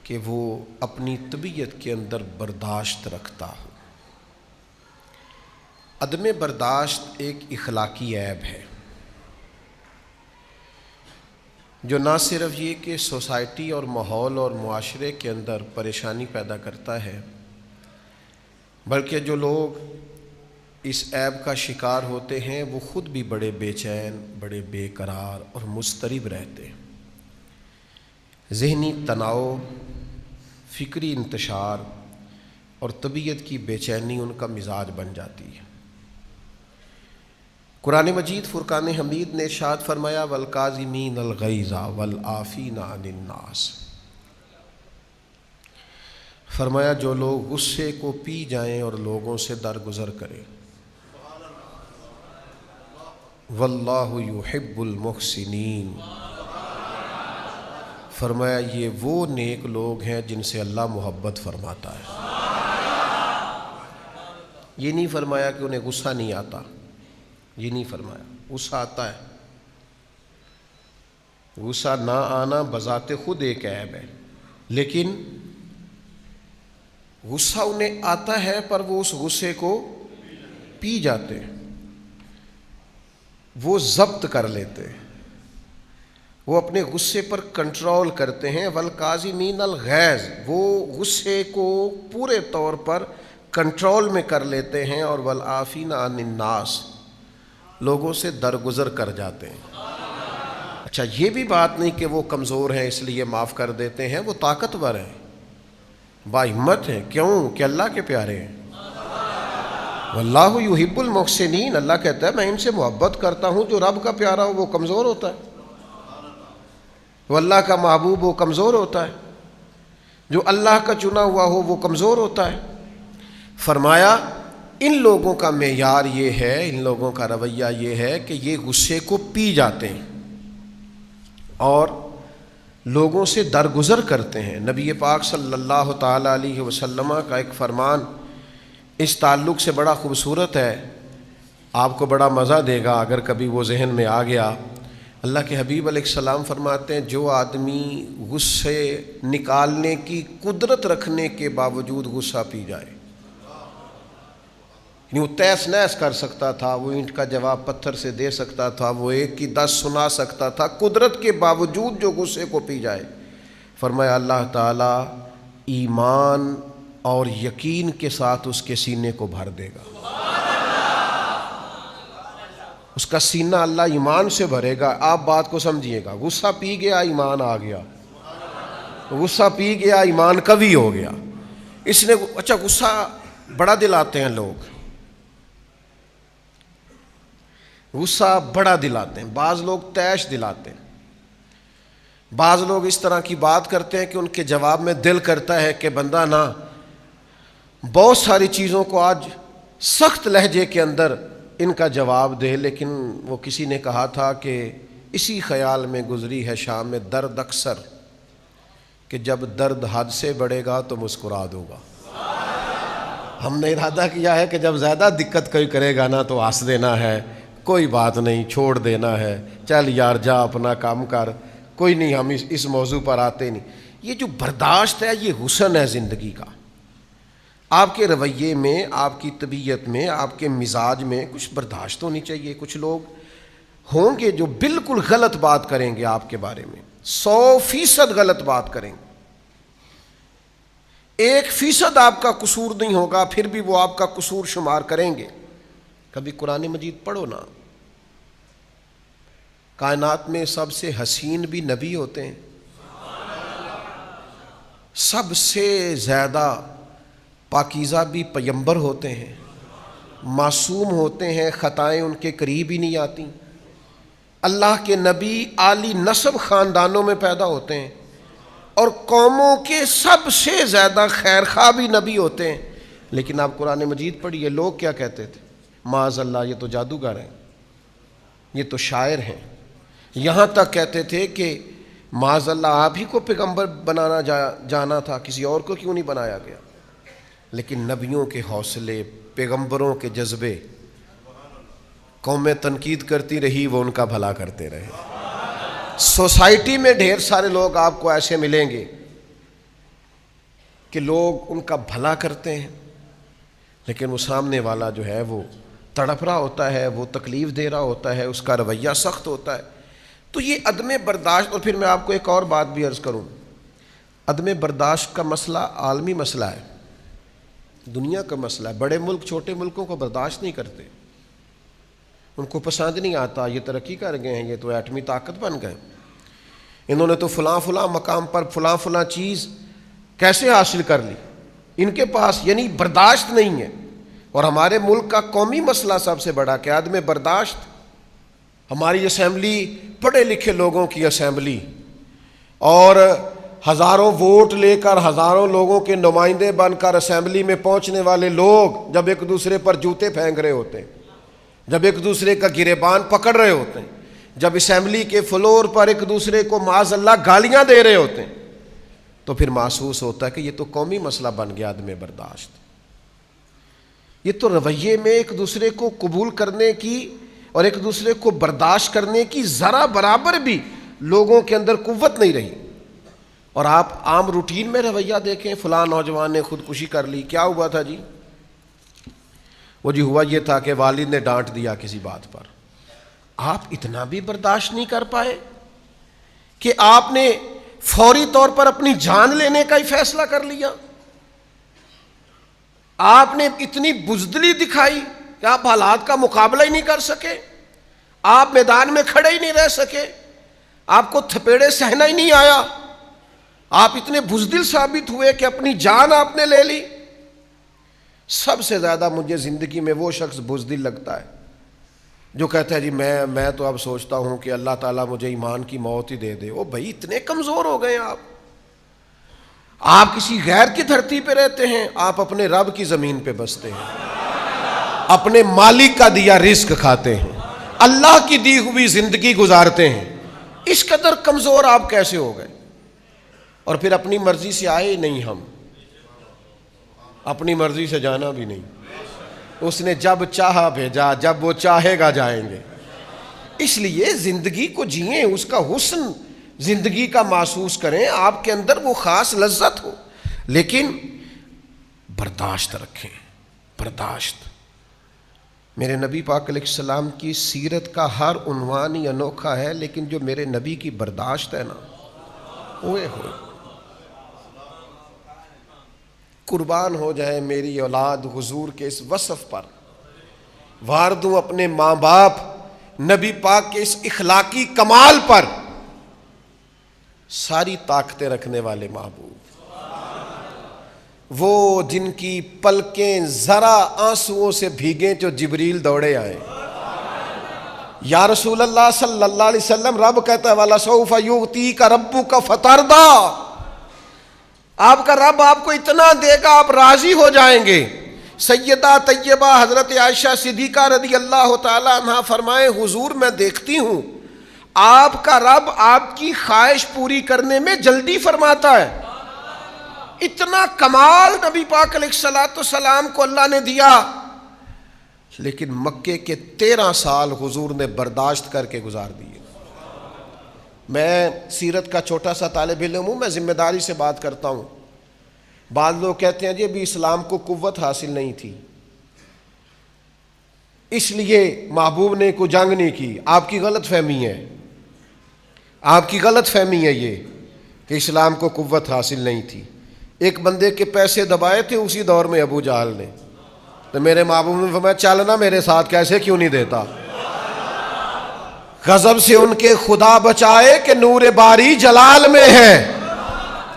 کہ وہ اپنی طبیعت کے اندر برداشت رکھتا ہو۔ عدم برداشت ایک اخلاقی عیب ہے جو نہ صرف یہ کہ سوسائٹی اور ماحول اور معاشرے کے اندر پریشانی پیدا کرتا ہے، بلکہ جو لوگ اس عیب کا شکار ہوتے ہیں وہ خود بھی بڑے بے چین، بڑے بے قرار اور مضطرب رہتے ہیں۔ ذہنی تناؤ، فکری انتشار اور طبیعت کی بے چینی ان کا مزاج بن جاتی ہے۔ قرآن مجید فرقان حمید نے ارشاد فرمایا والکاظمین الغیظ والعافین عن الناس، فرمایا جو لوگ غصے کو پی جائیں اور لوگوں سے درگزر کریں، واللہ یحب المحسنین، فرمایا یہ وہ نیک لوگ ہیں جن سے اللہ محبت فرماتا ہے۔ یہ نہیں فرمایا کہ انہیں غصہ نہیں آتا، یہ نہیں فرمایا، غصہ آتا ہے۔ غصہ نہ آنا بذات خود ایک عیب ہے، لیکن غصہ انہیں آتا ہے پر وہ اس غصے کو پی جاتے ہیں، وہ ضبط کر لیتے ہیں، وہ اپنے غصے پر کنٹرول کرتے ہیں۔ والکاظمین الغیظ، وہ غصے کو پورے طور پر کنٹرول میں کر لیتے ہیں، اور والعافین عن الناس، لوگوں سے درگزر کر جاتے ہیں۔ اچھا، یہ بھی بات نہیں کہ وہ کمزور ہیں اس لیے معاف کر دیتے ہیں، وہ طاقتور ہیں، باہمت ہیں۔ کیوں؟ کہ اللہ کے پیارے ہیں۔ واللہ یحب المحسنین، اللہ کہتا ہے میں ان سے محبت کرتا ہوں، جو رب کا پیارا ہو وہ کمزور ہوتا ہے، وہ اللہ کا محبوب وہ کمزور ہوتا ہے، جو اللہ کا چنا ہوا ہو وہ کمزور ہوتا ہے۔ فرمایا ان لوگوں کا معیار یہ ہے، ان لوگوں کا رویہ یہ ہے کہ یہ غصے کو پی جاتے ہیں اور لوگوں سے درگزر کرتے ہیں۔ نبی پاک صلی اللہ تعالیٰ علیہ وسلم کا ایک فرمان اس تعلق سے بڑا خوبصورت ہے، آپ کو بڑا مزہ دے گا اگر کبھی وہ ذہن میں آ گیا۔ اللہ کے حبیب علیہ السلام فرماتے ہیں جو آدمی غصے نکالنے کی قدرت رکھنے کے باوجود غصہ پی جائے، یعنی وہ تیس نیس کر سکتا تھا، وہ اینٹ کا جواب پتھر سے دے سکتا تھا، وہ 1 کی 10 سنا سکتا تھا، قدرت کے باوجود جو غصے کو پی جائے، فرمایا اللہ تعالیٰ ایمان اور یقین کے ساتھ اس کے سینے کو بھر دے گا۔ اس کا سینہ اللہ ایمان سے بھرے گا۔ آپ بات کو سمجھیے گا، غصہ پی گیا ایمان آ گیا، غصہ پی گیا ایمان قوی ہو گیا۔ اس نے اچھا غصہ بڑا دلاتے ہیں لوگ، غصہ بڑا دلاتے ہیں، بعض لوگ تیش دلاتے ہیں، بعض لوگ اس طرح کی بات کرتے ہیں کہ ان کے جواب میں دل کرتا ہے کہ بندہ نہ بہت ساری چیزوں کو آج سخت لہجے کے اندر ان کا جواب دے، لیکن وہ کسی نے کہا تھا کہ اسی خیال میں گزری ہے شام میں درد اکثر کہ جب درد حد سے بڑھے گا تو مسکرا دوں گا۔ ہم نے ارادہ کیا ہے کہ جب زیادہ دقت کوئی کرے گا نا تو ہنس دینا ہے، کوئی بات نہیں، چھوڑ دینا ہے، چل یار جا اپنا کام کر، کوئی نہیں، ہم اس موضوع پر آتے نہیں۔ یہ جو برداشت ہے یہ حسن ہے زندگی کا۔ آپ کے رویے میں، آپ کی طبیعت میں، آپ کے مزاج میں کچھ برداشت ہونی چاہیے۔ کچھ لوگ ہوں گے جو بالکل غلط بات کریں گے آپ کے بارے میں، 100% غلط بات کریں گے، 1% آپ کا قصور نہیں ہوگا، پھر بھی وہ آپ کا قصور شمار کریں گے۔ کبھی قرآن مجید پڑھو نا، کائنات میں سب سے حسین بھی نبی ہوتے ہیں، سب سے زیادہ پاکیزہ بھی پیغمبر ہوتے ہیں، معصوم ہوتے ہیں، خطائیں ان کے قریب ہی نہیں آتی۔ اللہ کے نبی عالی نسب خاندانوں میں پیدا ہوتے ہیں اور قوموں کے سب سے زیادہ خیر خواہ بھی نبی ہوتے ہیں، لیکن آپ قرآن مجید پڑھیے لوگ کیا کہتے تھے، معاذ اللہ یہ تو جادوگر ہیں، یہ تو شاعر ہیں، یہاں تک کہتے تھے کہ معاذ اللہ آپ ہی کو پیغمبر بنانا جانا تھا، کسی اور کو کیوں نہیں بنایا گیا؟ لیکن نبیوں کے حوصلے، پیغمبروں کے جذبے، قومیں تنقید کرتی رہی وہ ان کا بھلا کرتے رہے۔ سوسائٹی میں ڈھیر سارے لوگ آپ کو ایسے ملیں گے کہ لوگ ان کا بھلا کرتے ہیں لیکن وہ سامنے والا جو ہے وہ تڑپ رہا ہوتا ہے، وہ تکلیف دے رہا ہوتا ہے، اس کا رویہ سخت ہوتا ہے. تو یہ عدم برداشت. اور پھر میں آپ کو ایک اور بات بھی عرض کروں، عدم برداشت کا مسئلہ عالمی مسئلہ ہے، دنیا کا مسئلہ ہے. بڑے ملک چھوٹے ملکوں کو برداشت نہیں کرتے، ان کو پسند نہیں آتا. یہ ترقی کر گئے ہیں، یہ تو ایٹمی طاقت بن گئے، انہوں نے تو فلاں مقام پر فلاں چیز کیسے حاصل کر لی، ان کے پاس یعنی برداشت نہیں ہے. اور ہمارے ملک کا قومی مسئلہ سب سے بڑا کہ عدم برداشت. ہماری اسمبلی پڑھے لکھے لوگوں کی اسمبلی، اور ہزاروں ووٹ لے کر ہزاروں لوگوں کے نمائندے بن کر اسمبلی میں پہنچنے والے لوگ جب ایک دوسرے پر جوتے پھینک رہے ہوتے ہیں، جب ایک دوسرے کا گریبان پکڑ رہے ہوتے ہیں، جب اسمبلی کے فلور پر ایک دوسرے کو معاذ اللہ گالیاں دے رہے ہوتے ہیں، تو پھر محسوس ہوتا ہے کہ یہ تو قومی مسئلہ بن گیا عدم برداشت. یہ تو رویے میں ایک دوسرے کو قبول کرنے کی اور ایک دوسرے کو برداشت کرنے کی ذرا برابر بھی لوگوں کے اندر قوت نہیں رہی. اور آپ عام روٹین میں رویہ دیکھیں، فلاں نوجوان نے خودکشی کر لی، کیا ہوا تھا جی؟ وہ جی ہوا یہ تھا کہ والد نے ڈانٹ دیا کسی بات پر. آپ اتنا بھی برداشت نہیں کر پائے کہ آپ نے فوری طور پر اپنی جان لینے کا ہی فیصلہ کر لیا؟ آپ نے اتنی بزدلی دکھائی کہ آپ حالات کا مقابلہ ہی نہیں کر سکے، آپ میدان میں کھڑے ہی نہیں رہ سکے، آپ کو تھپیڑے سہنا ہی نہیں آیا، آپ اتنے بزدل ثابت ہوئے کہ اپنی جان آپ نے لے لی. سب سے زیادہ مجھے زندگی میں وہ شخص بزدل لگتا ہے جو کہتا ہے جی میں تو اب سوچتا ہوں کہ اللہ تعالیٰ مجھے ایمان کی موت ہی دے دے. او بھائی اتنے کمزور ہو گئے آپ کسی غیر کی دھرتی پہ رہتے ہیں، آپ اپنے رب کی زمین پہ بستے ہیں، اپنے مالک کا دیا رزق کھاتے ہیں، اللہ کی دی ہوئی زندگی گزارتے ہیں. اس قدر کمزور آپ کیسے ہو گئے؟ اور پھر اپنی مرضی سے آئے نہیں، ہم اپنی مرضی سے جانا بھی نہیں. اس نے جب چاہا بھیجا، جب وہ چاہے گا جائیں گے. اس لیے زندگی کو جئیں، اس کا حسن زندگی کا محسوس کریں، آپ کے اندر وہ خاص لذت ہو، لیکن برداشت رکھیں. برداشت. میرے نبی پاک علیہ السلام کی سیرت کا ہر عنوان ہی انوکھا ہے، لیکن جو میرے نبی کی برداشت ہے نا، اوئے ہوئے. قربان ہو جائے میری اولاد حضور کے اس وصف پر، وار دوں اپنے ماں باپ نبی پاک کے اس اخلاقی کمال پر. ساری طاقتیں رکھنے والے محبوب، وہ جن کی پلکیں ذرا آنسوؤں سے بھیگیں جو جبریل دوڑے آئے. یا رسول اللہ صلی اللہ علیہ وسلم، رب کہتا ہے وَلَسَوْفَ يُعْطِيكَ رَبُّكَ فَتَرْضَىٰ، آپ کا رب آپ کو اتنا دے گا آپ راضی ہو جائیں گے. سیدہ طیبہ حضرت عائشہ صدیقہ رضی اللہ تعالی عنہا فرمائے حضور میں دیکھتی ہوں آپ کا رب آپ کی خواہش پوری کرنے میں جلدی فرماتا ہے. اتنا کمال نبی پاک علیہ الصلوۃ والسلام کو اللہ نے دیا، لیکن مکے کے 13 سال حضور نے برداشت کر کے گزار دیے. میں سیرت کا چھوٹا سا طالب علم ہوں، میں ذمہ داری سے بات کرتا ہوں. بعض لوگ کہتے ہیں جی ابھی اسلام کو قوت حاصل نہیں تھی اس لیے محبوب نے کوئی جنگ نہیں کی. آپ کی غلط فہمی ہے، آپ کی غلط فہمی ہے یہ کہ اسلام کو قوت حاصل نہیں تھی. ایک بندے کے پیسے دبائے تھے اسی دور میں ابو جہل نے، تو میرے محبوب نے فرمایا چلنا میرے ساتھ، کیسے کیوں نہیں دیتا. غضب سے ان کے خدا بچائے کہ نور باری جلال میں ہے.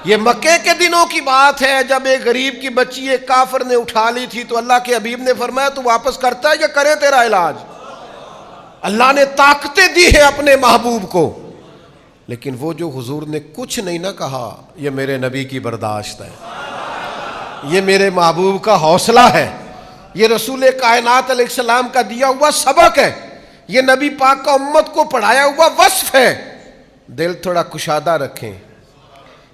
یہ مکے کے دنوں کی بات ہے جب ایک غریب کی بچی ایک کافر نے اٹھا لی تھی تو اللہ کے حبیب نے فرمایا تو واپس کرتا ہے یا کرے تیرا علاج. اللہ نے طاقتیں دی ہیں اپنے محبوب کو، لیکن وہ جو حضور نے کچھ نہیں نہ کہا، یہ میرے نبی کی برداشت ہے، یہ میرے محبوب کا حوصلہ ہے، یہ رسول کائنات علیہ السلام کا دیا ہوا سبق ہے، یہ نبی پاک کا امت کو پڑھایا ہوا وصف ہے. دل تھوڑا کشادہ رکھیں،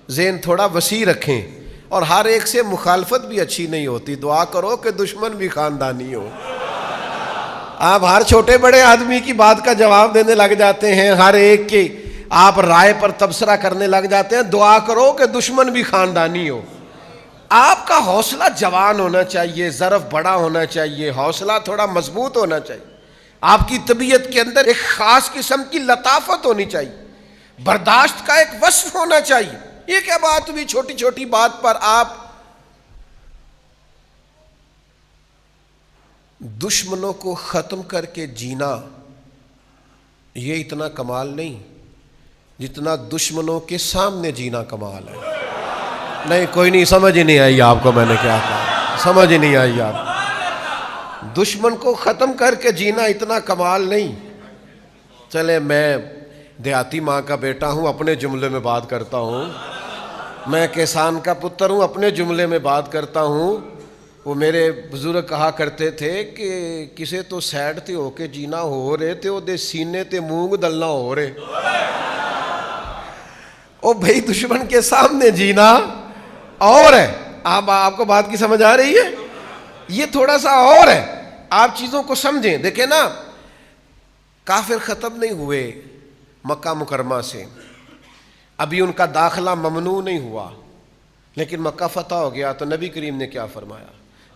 ذہن تھوڑا وسیع رکھیں، اور ہر ایک سے مخالفت بھی اچھی نہیں ہوتی. دعا کرو کہ دشمن بھی خاندانی ہو. آپ ہر چھوٹے بڑے آدمی کی بات کا جواب دینے لگ جاتے ہیں، ہر ایک کی آپ رائے پر تبصرہ کرنے لگ جاتے ہیں. دعا کرو کہ دشمن بھی خاندانی ہو. آپ کا حوصلہ جوان ہونا چاہیے، ظرف بڑا ہونا چاہیے، حوصلہ تھوڑا مضبوط ہونا چاہیے، آپ کی طبیعت کے اندر ایک خاص قسم کی لطافت ہونی چاہیے، برداشت کا ایک وصف ہونا چاہیے۔ یہ کیا بات ہوئی چھوٹی چھوٹی بات پر آپ دشمنوں کو ختم کر کے جینا؟ یہ اتنا کمال نہیں جتنا دشمنوں کے سامنے جینا کمال ہے۔ نہیں، کوئی نہیں، سمجھ ہی نہیں آئی آپ کو میں نے کیا کہا، سمجھ ہی نہیں آئی آپ۔ دشمن کو ختم کر کے جینا اتنا کمال نہیں۔ چلے، میں دیہاتی ماں کا بیٹا ہوں، اپنے جملے میں بات کرتا ہوں، میں کسان کا پتر ہوں، اپنے جملے میں بات کرتا ہوں۔ وہ میرے بزرگ کہا کرتے تھے کہ کسے تو سیڈ تے ہو کے جینا ہو رہے تے وہ دے سینے تے مونگ دلنا ہو رہے۔ او بھائی، دشمن کے سامنے جینا اور ہے۔ آپ کو بات کی سمجھ آ رہی ہے؟ یہ تھوڑا سا اور ہے، آپ چیزوں کو سمجھیں۔ دیکھیں نا، کافر ختم نہیں ہوئے مکہ مکرمہ سے، ابھی ان کا داخلہ ممنوع نہیں ہوا، لیکن مکہ فتح ہو گیا تو نبی کریم نے کیا فرمایا؟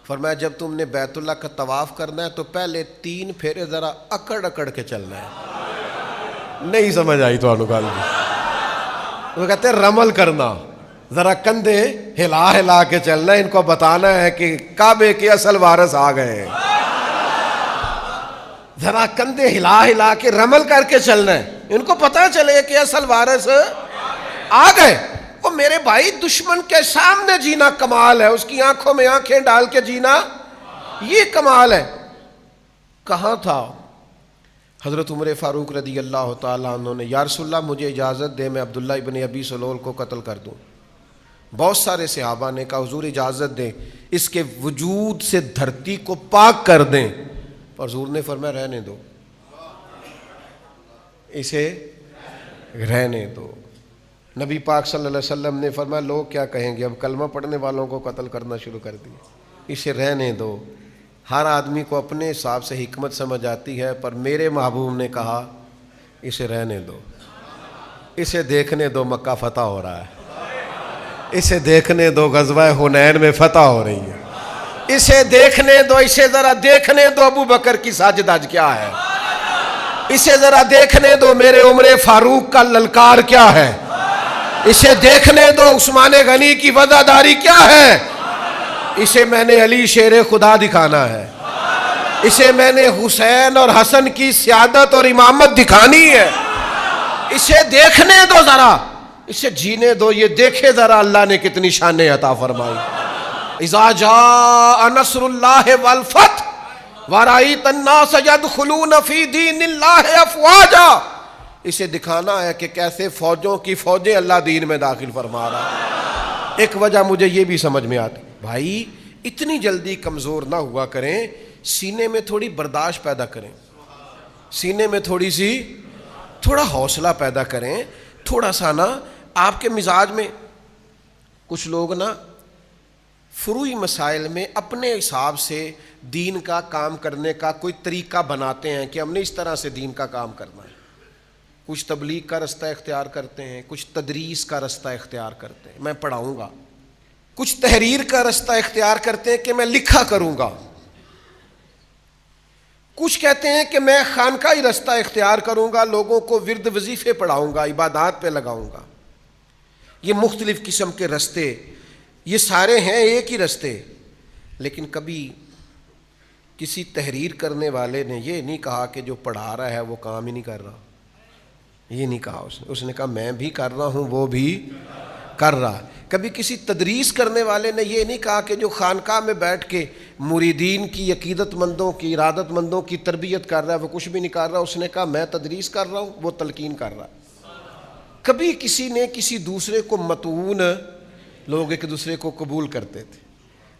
فرمایا جب تم نے بیت اللہ کا طواف کرنا ہے تو پہلے 3 پھیرے ذرا اکڑ اکڑ کے چلنا ہے۔ نہیں سمجھ آئی تو گل؟ وہ کہتے ہیں رمل کرنا، ذرا کندھے ہلا ہلا کے چلنا ہے، ان کو بتانا ہے کہ کعبے کے اصل وارث آ گئے ہیں۔ ذرا کندھے ہلا ہلا کے رمل کر کے چلنا ہے، ان کو پتہ چلے کہ اصل وارث آ گئے۔ وہ میرے بھائی، دشمن کے سامنے جینا کمال ہے، اس کی آنکھوں میں آنکھیں ڈال کے جینا یہ کمال ہے۔ کہاں تھا حضرت عمر فاروق رضی اللہ تعالیٰ عنہ نے، یا رسول اللہ مجھے اجازت دے میں عبداللہ ابن ابی سلول کو قتل کر دوں۔ بہت سارے صحابہ نے کہا حضور اجازت دیں، اس کے وجود سے دھرتی کو پاک کر دیں، پر حضور نے فرمایا رہنے دو، اسے رہنے دو۔ نبی پاک صلی اللہ علیہ وسلم نے فرمایا لوگ کیا کہیں گے، اب کلمہ پڑھنے والوں کو قتل کرنا شروع کر دیا، اسے رہنے دو۔ ہر آدمی کو اپنے حساب سے حکمت سمجھ آتی ہے، پر میرے محبوب نے کہا اسے رہنے دو، اسے دیکھنے دو مکہ فتح ہو رہا ہے، اسے دیکھنے دو غزوہ حنین میں فتح ہو رہی ہے، اسے دیکھنے دو، اسے ذرا دیکھنے دو ابو بکر کی ساجد آج کیا ہے، اسے ذرا دیکھنے دو میرے عمر فاروق کا للکار کیا ہے، اسے دیکھنے دو عثمان غنی کی وفاداری کیا ہے، اسے میں نے علی شیر خدا دکھانا ہے، اسے میں نے حسین اور حسن کی سیادت اور امامت دکھانی ہے، اسے دیکھنے دو ذرا، اسے جینے دو، یہ دیکھے ذرا اللہ نے کتنی شانیں عطا فرمائی۔ اذا جاء نصر اللہ والفتح ورأیت الناس يدخلون فی دین اللہ افواجا، اسے دکھانا ہے کہ کیسے فوجوں کی فوجیں اللہ دین میں داخل فرما رہا ہے۔ ایک وجہ مجھے یہ بھی سمجھ میں آتی، بھائی اتنی جلدی کمزور نہ ہوا کریں، سینے میں تھوڑی برداشت پیدا کریں، سینے میں تھوڑا حوصلہ پیدا کریں، تھوڑا سا نا آپ کے مزاج میں۔ کچھ لوگ نا فروعی مسائل میں اپنے حساب سے دین کا کام کرنے کا کوئی طریقہ بناتے ہیں کہ ہم نے اس طرح سے دین کا کام کرنا ہے۔ کچھ تبلیغ کا رستہ اختیار کرتے ہیں، کچھ تدریس کا رستہ اختیار کرتے ہیں، میں پڑھاؤں گا، کچھ تحریر کا رستہ اختیار کرتے ہیں کہ میں لکھا کروں گا، کچھ کہتے ہیں کہ میں خانقاہی رستہ اختیار کروں گا، لوگوں کو ورد وظیفے پڑھاؤں گا، عبادات پہ لگاؤں گا۔ یہ مختلف قسم کے رستے، یہ سارے ہیں ایک ہی رستے، لیکن کبھی کسی تحریر کرنے والے نے یہ نہیں کہا کہ جو پڑھا رہا ہے وہ کام ہی نہیں کر رہا، یہ نہیں کہا اس نے کہا میں بھی کر رہا ہوں وہ بھی کر رہا۔ کبھی کسی تدریس کرنے والے نے یہ نہیں کہا کہ جو خانقاہ میں بیٹھ کے مریدین کی، عقیدت مندوں کی، ارادت مندوں کی تربیت کر رہا ہے وہ کچھ بھی نہیں کر رہا، اس نے کہا میں تدریس کر رہا ہوں وہ تلقین کر رہا۔ کبھی کسی نے کسی دوسرے کو متعون، لوگ ایک دوسرے کو قبول کرتے تھے،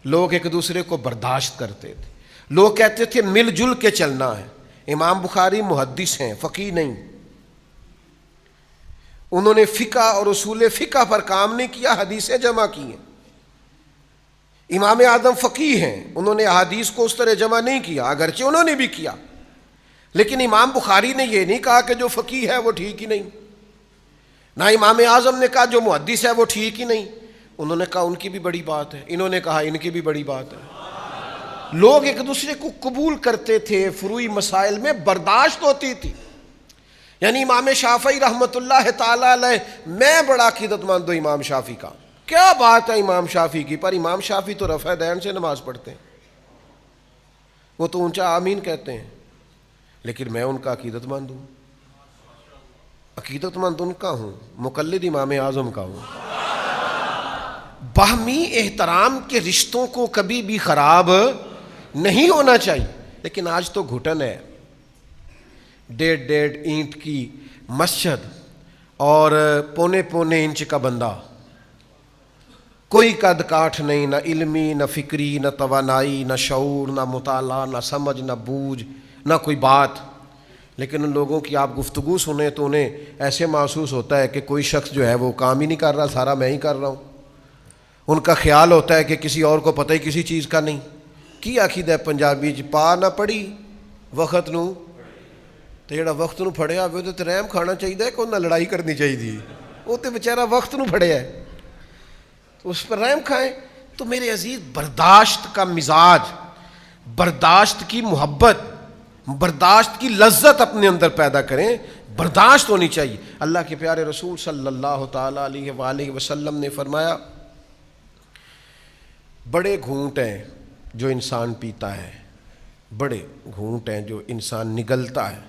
لوگ ایک دوسرے کو برداشت کرتے تھے، لوگ کہتے تھے مل جل کے چلنا ہے۔ امام بخاری محدث ہیں، فقیہ نہیں، انہوں نے فقہ اور اصول فقہ پر کام نہیں کیا، حدیثیں جمع کی ہیں۔ امام اعظم فقیہ ہیں، انہوں نے احادیث کو اس طرح جمع نہیں کیا، اگرچہ انہوں نے بھی کیا، لیکن امام بخاری نے یہ نہیں کہا کہ جو فقیہ ہے وہ ٹھیک ہی نہیں، نہ امام اعظم نے کہا جو محدث ہے وہ ٹھیک ہی نہیں، انہوں نے کہا ان کی بھی بڑی بات ہے، انہوں نے کہا ان کی بھی بڑی بات ہے۔ لوگ ایک دوسرے کو قبول کرتے تھے، فروعی مسائل میں برداشت ہوتی تھی۔ یعنی امام شافعی رحمۃ اللہ تعالی علیہ، میں بڑا عقیدت مند ہوں امام شافعی کا، کیا بات ہے امام شافعی کی، پر امام شافعی تو رفع دین سے نماز پڑھتے ہیں، وہ تو اونچا آمین کہتے ہیں، لیکن میں ان کا عقیدت مند ہوں، عقیدت مند ان کا ہوں، مقلد امام اعظم کا ہوں۔ باہمی احترام کے رشتوں کو کبھی بھی خراب نہیں ہونا چاہیے، لیکن آج تو گھٹن ہے، 1.5 اینٹ کی مسجد اور 1.25 انچ کا بندہ، کوئی قد کاٹھ نہیں، نہ علمی، نہ فکری، نہ توانائی، نہ شعور، نہ مطالعہ، نہ سمجھ، نہ بوجھ، نہ کوئی بات، لیکن ان لوگوں کی آپ گفتگو سنیں تو انہیں ایسے محسوس ہوتا ہے کہ کوئی شخص جو ہے وہ کام ہی نہیں کر رہا، سارا میں ہی کر رہا ہوں۔ ان کا خیال ہوتا ہے کہ کسی اور کو پتہ ہی کسی چیز کا نہیں۔ کی عقیدہ پنجابی چ پا نہ پڑھی وقت نو، تو جڑا وقت نو پھڑیا ہوئے تو رحم کھانا چاہیے کہ انہیں لڑائی کرنی چاہیے، وہ تو بیچارہ وقت نو پھڑیا ہے، تو اس پر رحم کھائیں۔ تو میرے عزیز، برداشت کا مزاج، برداشت کی محبت، برداشت کی لذت اپنے اندر پیدا کریں، برداشت ہونی چاہیے۔ اللہ کے پیارے رسول صلی اللہ تعالیٰ علیہ وآلہ وسلم نے فرمایا، بڑے گھونٹ ہیں جو انسان پیتا ہے، بڑے گھونٹ ہیں جو انسان نگلتا ہے،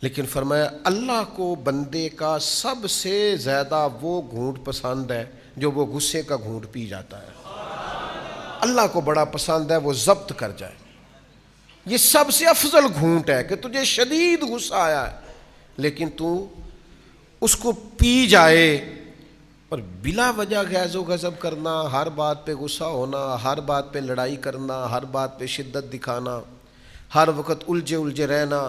لیکن فرمایا اللہ کو بندے کا سب سے زیادہ وہ گھونٹ پسند ہے جو وہ غصے کا گھونٹ پی جاتا ہے۔ اللہ کو بڑا پسند ہے وہ ضبط کر جائے، یہ سب سے افضل گھونٹ ہے کہ تجھے شدید غصہ آیا ہے لیکن تو اس کو پی جائے، اور بلا وجہ غیظ و غضب کرنا، ہر بات پہ غصہ ہونا، ہر بات پہ لڑائی کرنا، ہر بات پہ شدت دکھانا، ہر وقت الجھے رہنا،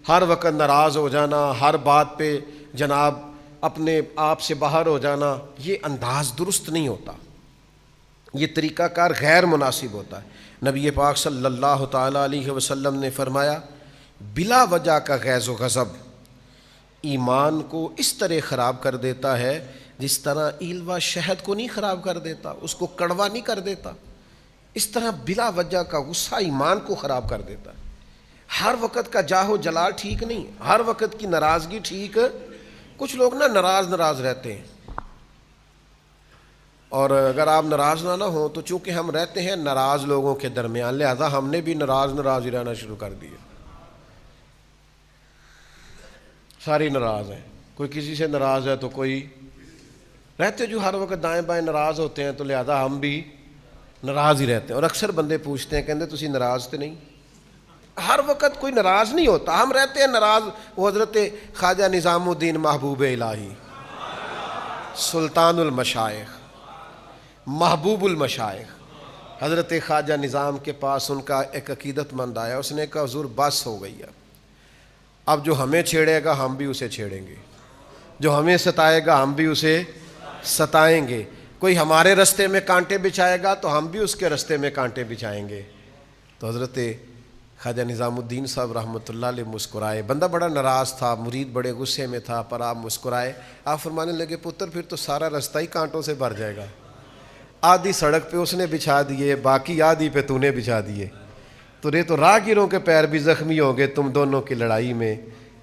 ہر وقت ناراض ہو جانا، ہر بات پہ جناب اپنے آپ سے باہر ہو جانا، یہ انداز درست نہیں ہوتا، یہ طریقہ کار غیر مناسب ہوتا ہے۔ نبی پاک صلی اللہ تعالیٰ علیہ وسلم نے فرمایا، بلا وجہ کا غیظ و غضب ایمان کو اس طرح خراب کر دیتا ہے جس طرح ایلوا شہد کو نہیں خراب کر دیتا، اس کو کڑوا نہیں کر دیتا، اس طرح بلا وجہ کا غصہ ایمان کو خراب کر دیتا ہے۔ ہر وقت کا جاہو جلال ٹھیک نہیں، ہر وقت کی ناراضگی ٹھیک، کچھ لوگ نا ناراض رہتے ہیں، اور اگر آپ ناراض نہ ہوں تو چونکہ ہم رہتے ہیں ناراض لوگوں کے درمیان، لہذا ہم نے بھی ناراض ہی رہنا شروع کر دیا، سارے ناراض ہیں، کوئی کسی سے ناراض ہے تو کوئی رہتے جو ہر وقت دائیں بائیں ناراض ہوتے ہیں، تو لہذا ہم بھی ناراض ہی رہتے ہیں۔ اور اکثر بندے پوچھتے ہیں، کہتے تسی ناراض تو نہیں؟ ہر وقت کوئی ناراض نہیں ہوتا، ہم رہتے ہیں ناراض۔ وہ حضرت خواجہ نظام الدین محبوب الہی، سلطان المشائخ، محبوب المشائخ، حضرت خواجہ نظام کے پاس ان کا ایک عقیدت مند آیا، اس نے کہا حضور بس ہو گئی اب جو ہمیں چھیڑے گا ہم بھی اسے چھیڑیں گے، جو ہمیں ستائے گا ہم بھی اسے ستائیں گے، کوئی ہمارے رستے میں کانٹے بچھائے گا تو ہم بھی اس کے رستے میں کانٹے بچھائیں گے۔ تو حضرت خواجہ نظام الدین صاحب رحمۃ اللہ علیہ مسکرائے، بندہ بڑا ناراض تھا، مرید بڑے غصے میں تھا، پر آپ مسکرائے، آپ فرمانے لگے پتر پھر تو سارا رستہ ہی کانٹوں سے بھر جائے گا، آدھی سڑک پہ اس نے بچھا دیے، باقی آدھی پہ تو نے بچھا دیے، تو راہگیروں کے پیر بھی زخمی ہوں گے تم دونوں کی لڑائی میں۔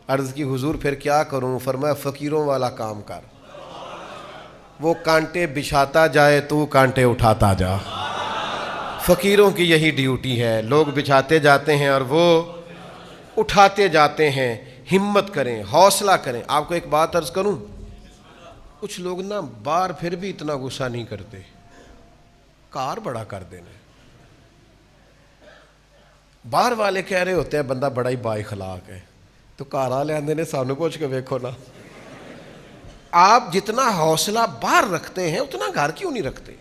عرض کی حضور پھر کیا کروں؟ فرمایا فقیروں والا کام کر، وہ کانٹے بچھاتا جائے تو کانٹے اٹھاتا جا، فقیروں کی یہی ڈیوٹی ہے، لوگ بچھاتے جاتے ہیں اور وہ اٹھاتے جاتے ہیں۔ ہمت کریں، حوصلہ کریں۔ آپ کو ایک بات عرض کروں، کچھ لوگ نا باہر پھر بھی اتنا غصہ نہیں کرتے، کار بڑا کر دینا، باہر والے کہہ رہے ہوتے ہیں بندہ بڑا ہی با اخلاق ہے، تو گھر والے آندے نے سانو پوچھ کے ویکھو نا۔ آپ جتنا حوصلہ باہر رکھتے ہیں اتنا گھر کیوں نہیں رکھتے؟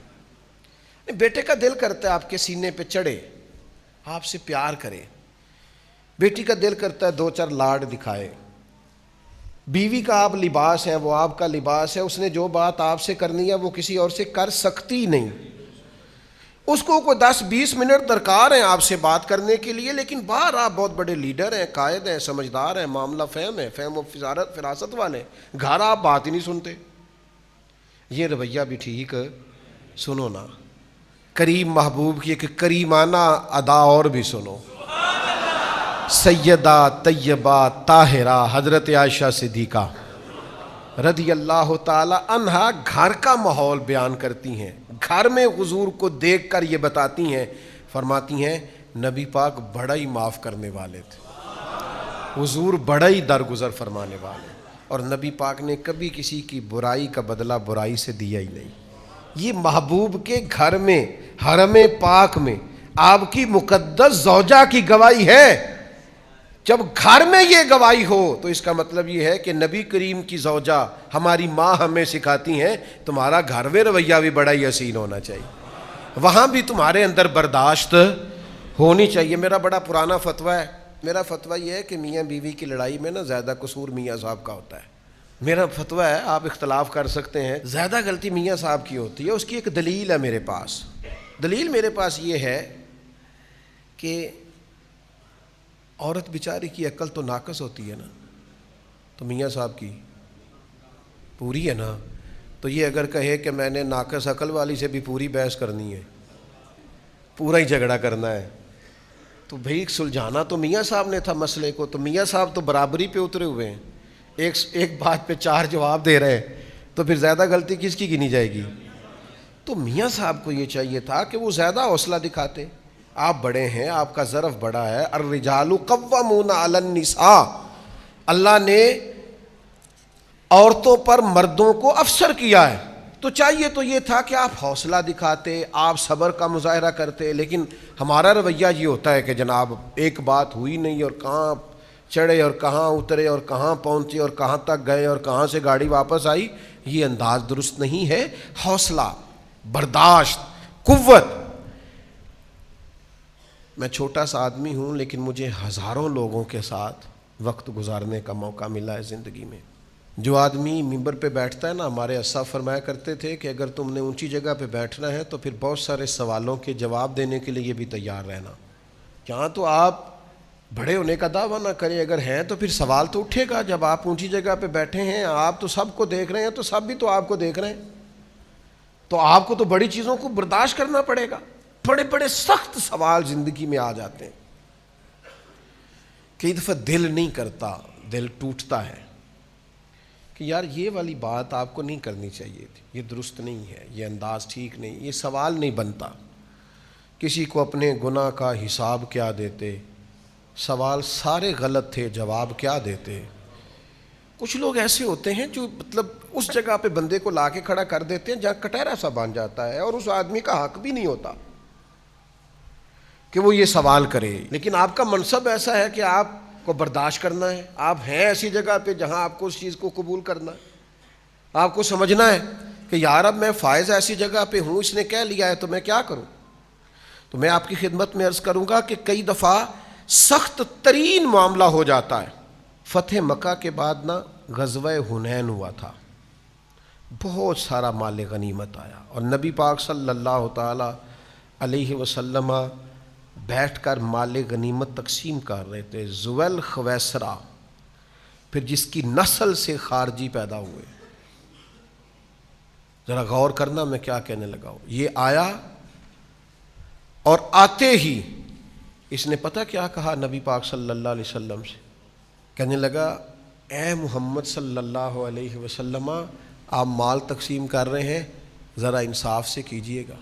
بیٹے کا دل کرتا ہے آپ کے سینے پہ چڑھے، آپ سے پیار کرے، بیٹی کا دل کرتا ہے 2-4 لاڈ دکھائے، بیوی کا آپ لباس ہے، وہ آپ کا لباس ہے، اس نے جو بات آپ سے کرنی ہے وہ کسی اور سے کر سکتی نہیں، اس کو کوئی 10-20 منٹ درکار ہیں آپ سے بات کرنے کے لیے، لیکن باہر آپ بہت بڑے لیڈر ہیں، قائد ہیں، سمجھدار ہیں، معاملہ فہم ہے، فہم و فراست والے، گھر آپ بات ہی نہیں سنتے۔ یہ رویہ بھی ٹھیک سنو نا کریم محبوب کی ایک کریمانہ ادا اور بھی سنو. سیدہ طیبہ طاہرہ حضرت عائشہ صدیقہ رضی اللہ تعالی عنہا گھر کا ماحول بیان کرتی ہیں. گھر میں حضور کو دیکھ کر یہ بتاتی ہیں, فرماتی ہیں نبی پاک بڑا ہی معاف کرنے والے تھے, حضور بڑا ہی درگزر فرمانے والے, اور نبی پاک نے کبھی کسی کی برائی کا بدلہ برائی سے دیا ہی نہیں. یہ محبوب کے گھر میں حرم پاک میں آپ کی مقدس زوجہ کی گواہی ہے. جب گھر میں یہ گواہی ہو تو اس کا مطلب یہ ہے کہ نبی کریم کی زوجہ ہماری ماں ہمیں سکھاتی ہیں تمہارا گھر میں رویہ بھی بڑا ہی حسین ہونا چاہیے, وہاں بھی تمہارے اندر برداشت ہونی چاہیے. میرا بڑا پرانا فتویٰ ہے, میرا فتویٰ یہ ہے کہ میاں بیوی کی لڑائی میں نا زیادہ قصور میاں صاحب کا ہوتا ہے. میرا فتویٰ ہے, آپ اختلاف کر سکتے ہیں, زیادہ غلطی میاں صاحب کی ہوتی ہے. اس کی ایک دلیل ہے میرے پاس. دلیل میرے پاس یہ ہے کہ عورت بیچاری کی عقل تو ناقص ہوتی ہے نا, تو میاں صاحب کی پوری ہے نا. تو یہ اگر کہے کہ میں نے ناقص عقل والی سے بھی پوری بحث کرنی ہے, پورا ہی جھگڑا کرنا ہے, تو بھائی سلجھانا تو میاں صاحب نے تھا مسئلے کو. تو میاں صاحب تو برابری پہ اترے ہوئے ہیں, ایک بات پہ 4 جواب دے رہے ہیں, تو پھر زیادہ غلطی کس کی گنی جائے گی؟ تو میاں صاحب کو یہ چاہیے تھا کہ وہ زیادہ حوصلہ دکھاتے. آپ بڑے ہیں, آپ کا ظرف بڑا ہے. الرجال قوامون علی النساء, اللہ نے عورتوں پر مردوں کو افسر کیا ہے, تو چاہیے تو یہ تھا کہ آپ حوصلہ دکھاتے, آپ صبر کا مظاہرہ کرتے. لیکن ہمارا رویہ یہ ہوتا ہے کہ جناب ایک بات ہوئی نہیں, اور کہاں چڑھے اور کہاں اترے اور کہاں پہنچے اور کہاں تک گئے اور کہاں سے گاڑی واپس آئی. یہ انداز درست نہیں ہے. حوصلہ, برداشت, قوت. میں چھوٹا سا آدمی ہوں, لیکن مجھے ہزاروں لوگوں کے ساتھ وقت گزارنے کا موقع ملا ہے زندگی میں. جو آدمی ممبر پہ بیٹھتا ہے نا, ہمارے اساتذہ فرمایا کرتے تھے کہ اگر تم نے اونچی جگہ پہ بیٹھنا ہے تو پھر بہت سارے سوالوں کے جواب دینے کے لیے بھی تیار رہنا. یہاں تو آپ بڑے ہونے کا دعویٰ نہ کریں, اگر ہیں تو پھر سوال تو اٹھے گا. جب آپ اونچی جگہ پہ بیٹھے ہیں, آپ تو سب کو دیکھ رہے ہیں, تو سب بھی تو آپ کو دیکھ رہے ہیں, تو آپ کو تو بڑی چیزوں کو برداشت کرنا پڑے گا. بڑے بڑے سخت سوال زندگی میں آ جاتے ہیں. کئی دفعہ دل نہیں کرتا, دل ٹوٹتا ہے کہ یار یہ والی بات آپ کو نہیں کرنی چاہیے تھی, یہ درست نہیں ہے, یہ انداز ٹھیک نہیں, یہ سوال نہیں بنتا. کسی کو اپنے گناہ کا حساب کیا دیتے, سوال سارے غلط تھے, جواب کیا دیتے. کچھ لوگ ایسے ہوتے ہیں جو مطلب اس جگہ پہ بندے کو لا کے کھڑا کر دیتے ہیں جہاں کٹہرا سا بن جاتا ہے, اور اس آدمی کا حق بھی نہیں ہوتا کہ وہ یہ سوال کرے. لیکن آپ کا منصب ایسا ہے کہ آپ کو برداشت کرنا ہے. آپ ہیں ایسی جگہ پہ جہاں آپ کو اس چیز کو قبول کرنا ہے. آپ کو سمجھنا ہے کہ یار اب میں فائز ایسی جگہ پہ ہوں, اس نے کہہ لیا ہے تو میں کیا کروں. تو میں آپ کی خدمت میں عرض کروں گا کہ کئی دفعہ سخت ترین معاملہ ہو جاتا ہے. فتح مکہ کے بعد نا غزوہ حنین ہوا تھا, بہت سارا مال غنیمت آیا, اور نبی پاک صلی اللہ تعالی علیہ وسلم بیٹھ کر مال غنیمت تقسیم کر رہے تھے. زویل خویسرا, پھر جس کی نسل سے خارجی پیدا ہوئے. ذرا غور کرنا میں کیا کہنے لگا ہوں. یہ آیا اور آتے ہی اس نے پتہ کیا کہا نبی پاک صلی اللہ علیہ وسلم سے, کہنے لگا اے محمد صلی اللہ علیہ وسلم, آپ مال تقسیم کر رہے ہیں, ذرا انصاف سے کیجئے گا.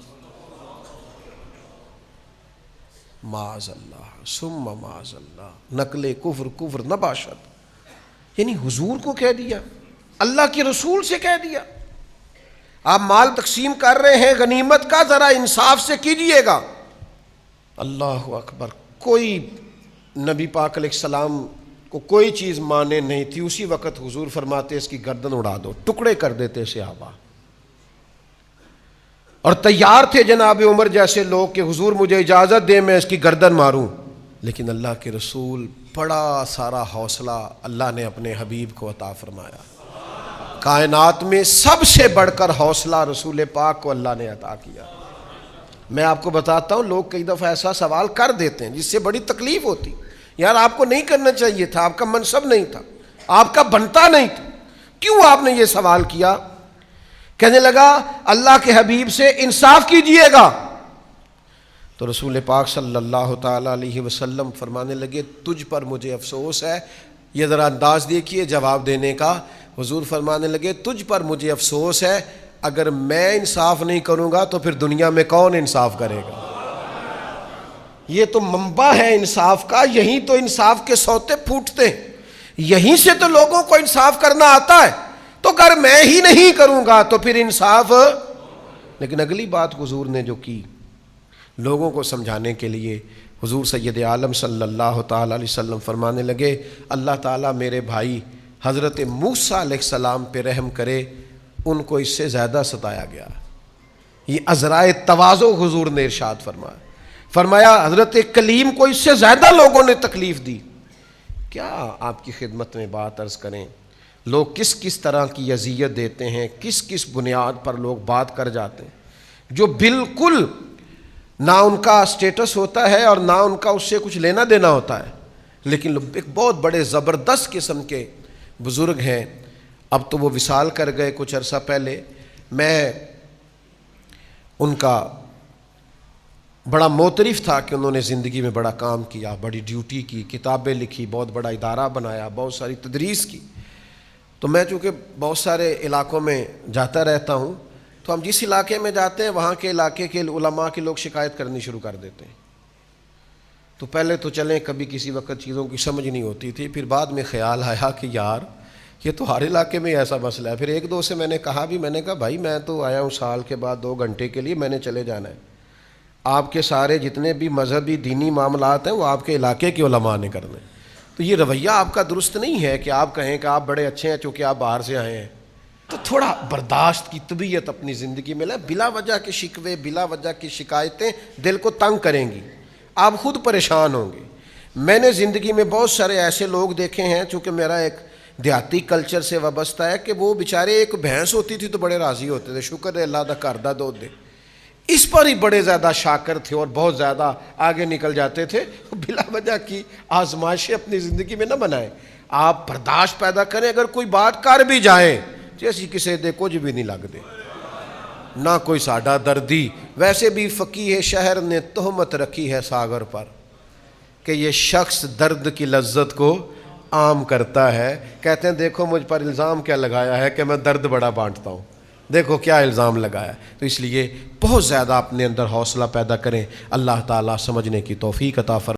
معاذ اللہ ثم معاذ اللہ, نقل کفر نباشت. یعنی حضور کو کہہ دیا, اللہ کے رسول سے کہہ دیا, آپ مال تقسیم کر رہے ہیں غنیمت کا, ذرا انصاف سے کیجئے گا. اللہ اکبر. کوئی نبی پاک علیہ السلام کو کوئی چیز مانے نہیں تھی. اسی وقت حضور فرماتے اس کی گردن اڑا دو, ٹکڑے کر دیتے صحابہ. اور تیار تھے جناب عمر جیسے لوگ کہ حضور مجھے اجازت دے میں اس کی گردن ماروں. لیکن اللہ کے رسول, بڑا سارا حوصلہ اللہ نے اپنے حبیب کو عطا فرمایا. کائنات میں سب سے بڑھ کر حوصلہ رسول پاک کو اللہ نے عطا کیا. میں آپ کو بتاتا ہوں, لوگ کئی دفعہ ایسا سوال کر دیتے ہیں جس سے بڑی تکلیف ہوتی. یار آپ کو نہیں کرنا چاہیے تھا, آپ کا منصب نہیں تھا, آپ کا بنتا نہیں تھا. کیوں آپ نے یہ سوال کیا؟ کہنے لگا اللہ کے حبیب سے انصاف کیجئے گا. تو رسول پاک صلی اللہ تعالی علیہ وسلم فرمانے لگے تجھ پر مجھے افسوس ہے. یہ ذرا انداز دیکھیے جواب دینے کا. حضور فرمانے لگے تجھ پر مجھے افسوس ہے، اگر میں انصاف نہیں کروں گا تو پھر دنیا میں کون انصاف کرے گا؟ یہ تو منبع ہے انصاف کا، یہیں تو انصاف کے سوتے پھوٹتے ہیں، یہیں سے تو لوگوں کو انصاف کرنا آتا ہے. تو اگر میں ہی نہیں کروں گا تو پھر انصاف. لیکن اگلی بات حضور نے جو کی لوگوں کو سمجھانے کے لیے، حضور سید عالم صلی اللہ تعالی علیہ وسلم فرمانے لگے اللہ تعالیٰ میرے بھائی حضرت موسیٰ علیہ السلام پہ رحم کرے، ان کو اس سے زیادہ ستایا گیا. یہ عذرائے تواضع حضور نے ارشاد فرمایا حضرت کلیم کو اس سے زیادہ لوگوں نے تکلیف دی. کیا آپ کی خدمت میں بات عرض کریں، لوگ کس کس طرح کی اذیت دیتے ہیں، کس کس بنیاد پر لوگ بات کر جاتے ہیں جو بالکل نہ ان کا سٹیٹس ہوتا ہے اور نہ ان کا اس سے کچھ لینا دینا ہوتا ہے. لیکن ایک بہت بڑے زبردست قسم کے بزرگ ہیں، اب تو وہ وصال کر گئے کچھ عرصہ پہلے. میں ان کا بڑا معترف تھا کہ انہوں نے زندگی میں بڑا کام کیا، بڑی ڈیوٹی کی، کتابیں لکھی، بہت بڑا ادارہ بنایا، بہت ساری تدریس کی. تو میں چونکہ بہت سارے علاقوں میں جاتا رہتا ہوں، تو ہم جس علاقے میں جاتے ہیں وہاں کے علاقے کے علماء کے لوگ شکایت کرنی شروع کر دیتے ہیں. تو پہلے تو چلیں کبھی کسی وقت چیزوں کی سمجھ نہیں ہوتی تھی، پھر بعد میں خیال آیا کہ یار یہ تو ہر علاقے میں ایسا مسئلہ ہے. پھر ایک دو سے میں نے کہا بھائی میں تو آیا ہوں سال کے بعد 2 گھنٹے کے لیے، میں نے چلے جانا ہے. آپ کے سارے جتنے بھی مذہبی دینی معاملات ہیں وہ آپ کے علاقے کے علماء نے کرنے. تو یہ رویہ آپ کا درست نہیں ہے کہ آپ کہیں کہ آپ بڑے اچھے ہیں چونکہ آپ باہر سے آئے ہیں. تو تھوڑا برداشت کی طبیعت اپنی زندگی میں لیں. بلا وجہ کے شکوے، بلا وجہ کی شکایتیں دل کو تنگ کریں گی، آپ خود پریشان ہوں گے. میں نے زندگی میں بہت سارے ایسے لوگ دیکھے ہیں، چونکہ میرا ایک دیہاتی کلچر سے وابستہ ہے، کہ وہ بیچارے ایک بھینس ہوتی تھی تو بڑے راضی ہوتے تھے، شکر ہے اللہ دا گھر دا دودھ دے. اس پر ہی بڑے زیادہ شاکر تھے اور بہت زیادہ آگے نکل جاتے تھے. بلا وجہ کی آزمائشیں اپنی زندگی میں نہ بنائیں. آپ برداشت پیدا کریں، اگر کوئی بات کر بھی جائیں جیسی کسی دے کچھ بھی نہیں لگ دے، نہ کوئی ساڈا دردی. ویسے بھی فقیہ شہر نے تہمت رکھی ہے ساغر پر کہ یہ شخص درد کی لذت کو عام کرتا ہے. کہتے ہیں دیکھو مجھ پر الزام کیا لگایا ہے کہ میں درد بڑا بانٹتا ہوں، دیکھو کیا الزام لگایا. تو اس لیے بہت زیادہ اپنے اندر حوصلہ پیدا کریں. اللہ تعالیٰ سمجھنے کی توفیق عطا فرمائے.